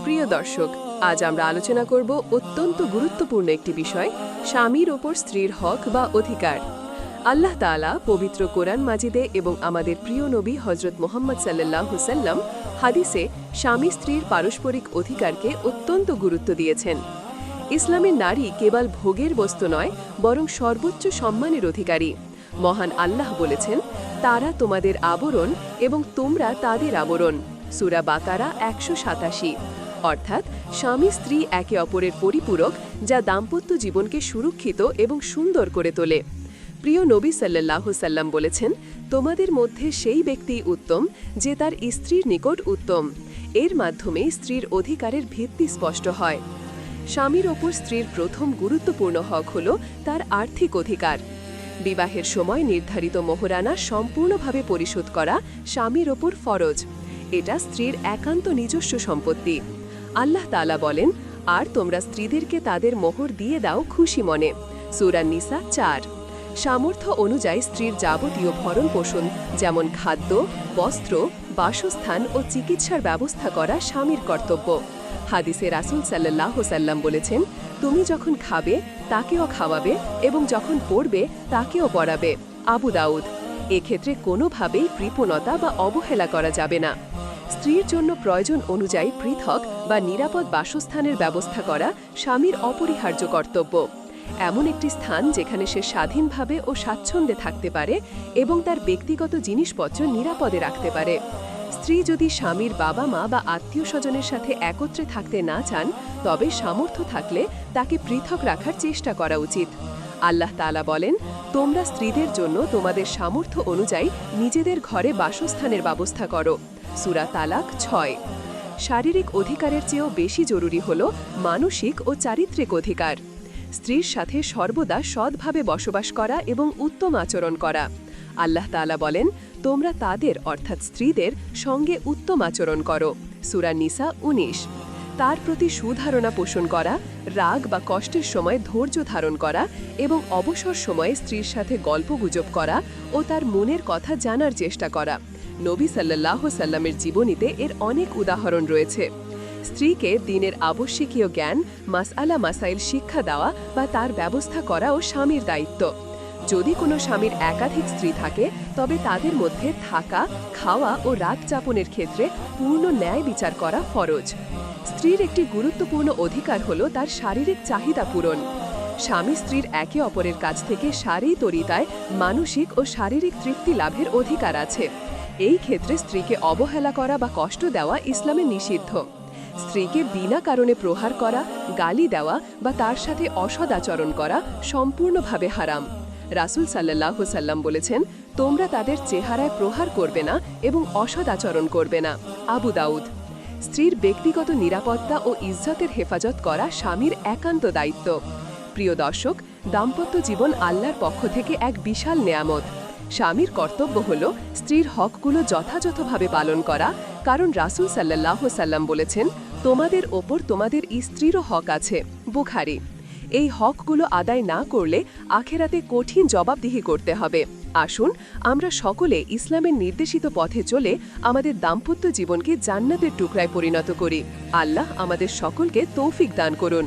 প্রিয় দর্শক, আজ আমরা আলোচনা করব অত্যন্ত গুরুত্বপূর্ণ একটি বিষয়, স্বামীর ওপর স্ত্রীর হক বা অধিকার। আল্লাহ তাআলা পবিত্র কোরআন মাজিদে এবং আমাদের প্রিয় নবী হযরত মুহাম্মদ সাল্লাল্লাহু সাল্লাম হাদিসে স্বামী স্ত্রীর পারস্পরিক অধিকারকে অত্যন্ত গুরুত্ব দিয়েছেন। ইসলামের নারী কেবল ভোগের বস্তু নয়, বরং সর্বোচ্চ সম্মানের অধিকারী। মহান আল্লাহ বলেছেন, তারা তোমাদের আবরণ এবং তোমরা তাদের আবরণ। সূরা বাকারা ১৮৭। অর্থাৎ স্বামী স্ত্রী একে অপরের পরিপূরক, যা দাম্পত্য জীবনকে সুরক্ষিত এবং সুন্দর করে তোলে। প্রিয় নবী সাল্লাল্লাহু সাল্লাম বলেছেন, তোমাদের মধ্যে সেই ব্যক্তি উত্তম যে তার স্ত্রীর নিকট উত্তম। এর মাধ্যমে স্ত্রীর অধিকারের ভিত্তি স্পষ্ট হয়। স্বামীর ওপর স্ত্রীর প্রথম গুরুত্বপূর্ণ হক হল তার আর্থিক অধিকার। বিবাহের সময় নির্ধারিত মোহরানা সম্পূর্ণভাবে পরিশোধ করা স্বামীর ওপর ফরজ। এটা স্ত্রীর একান্ত নিজস্ব সম্পত্তি। আল্লাহ তাআলা বলেন, আর তোমরা স্ত্রীদেরকে তাদের মোহর দিয়ে দাও খুশি মনে। সূরা নিসা ৪। সামর্থ্য অনুযায়ী স্ত্রীর যাবতীয় ভরণ পোষণ, যেমন খাদ্য, বস্ত্র, বাসস্থান ও চিকিৎসার ব্যবস্থা করা স্বামীর কর্তব্য। হাদিসে রাসূল সাল্লাল্লাহু সাল্লাম বলেছেন, তুমি যখন খাবে তাকেও খাওয়াবে এবং যখন পড়বে তাকেও পড়াবে। আবু দাউদ। এক্ষেত্রে কোনোভাবেই কৃপণতা বা অবহেলা করা যাবে না। স্ত্রীর জন্য প্রয়োজন অনুযায়ী পৃথক বা নিরাপদ বাসস্থানের ব্যবস্থা করা স্বামীর অপরিহার্য কর্তব্য। এমন একটি স্থান যেখানে সে স্বাধীনভাবে ও স্বাচ্ছন্দ্যে থাকতে পারে এবং তার ব্যক্তিগত জিনিসপত্র নিরাপদে রাখতে পারে। স্ত্রী যদি স্বামীর বাবা মা বা আত্মীয় স্বজনের সাথে একত্রে থাকতে না চান, তবে সামর্থ্য থাকলে তাকে পৃথক রাখার চেষ্টা করা উচিত। আল্লাহ তাআলা বলেন, তোমরা স্ত্রীদের জন্য তোমাদের সামর্থ্য অনুযায়ী নিজেদের ঘরে বাসস্থানের ব্যবস্থা করো। সূরা তালাক ৬। শারীরিক অধিকারের চেয়েও বেশি জরুরি হল মানসিক ও চারিত্রিক অধিকার। স্ত্রীর সাথে সর্বদা সৎভাবে বসবাস করা এবং উত্তম আচরণ করা। আল্লাহ তাআলা বলেন, তোমরা তাদের অর্থাৎ স্ত্রীদের সঙ্গে উত্তম আচরণ করো। সূরা নিসা ১৯। তার প্রতি সুধারণা পোষণ করা, রাগ বা কষ্টের সময় ধৈর্য ধারণ করা এবং অবসর সময়ে স্ত্রীর সাথে গল্পগুজব করা ও তার মনের কথা জানার চেষ্টা করা। নবী সাল্লাল্লাহু সাল্লামের জীবনীতে এর অনেক উদাহরণ রয়েছে। স্ত্রীকে দিনের আবশ্যকীয় জ্ঞান, মাসআলা মাসাইল শিক্ষা দেওয়া বা তার ব্যবস্থা করা ও স্বামীর দায়িত্ব। যদি কোনো স্বামীর একাধিক স্ত্রী থাকে, তবে তাদের মধ্যে থাকা, খাওয়া ও রাত যাপনের ক্ষেত্রে পূর্ণ ন্যায় বিচার করা ফরজ। স্ত্রীর একটি গুরুত্বপূর্ণ অধিকার হল তার শারীরিক চাহিদা পূরণ। স্বামী স্ত্রীর একে অপরের কাছ থেকে সারি তরিতায় মানসিক ও শারীরিক তৃপ্তি লাভের অধিকার আছে। এই ক্ষেত্রে স্ত্রীকে অবহেলা করা বা কষ্ট দেওয়া ইসলামে নিষিদ্ধ। স্ত্রীকে বিনা কারণে প্রহার করা, গালি দেওয়া বা তার সাথে অসৎ আচরণ করা সম্পূর্ণভাবে হারাম। রাসূল সাল্লাল্লাহু সাল্লাম বলেছেন, তোমরা তাদের চেহারায় প্রহার করবে না এবং অসৎ আচরণ করবে না। আবু দাউদ। স্ত্রীর ব্যক্তিগত নিরাপত্তা ও ইজ্জতের হেফাজত করা স্বামীর একান্ত দায়িত্ব। প্রিয় দর্শক, দাম্পত্য জীবন আল্লাহর পক্ষ থেকে এক বিশাল নেয়ামত। স্বামীর কর্তব্য হল স্ত্রীর হকগুলো যথাযথভাবে পালন করা, কারণ রাসূল সাল্লাল্লাহু সাল্লাম বলেছেন, তোমাদের ওপর তোমাদের স্ত্রীরও হক আছে। বুখারী। এই হকগুলো আদায় না করলে আখেরাতে কঠিন জবাবদিহি করতে হবে। আসুন আমরা সকলে ইসলামের নির্দেশিত পথে চলে আমাদের দাম্পত্য জীবনকে জান্নাতের টুকরায় পরিণত করি। আল্লাহ আমাদের সকলকে তৌফিক দান করুন।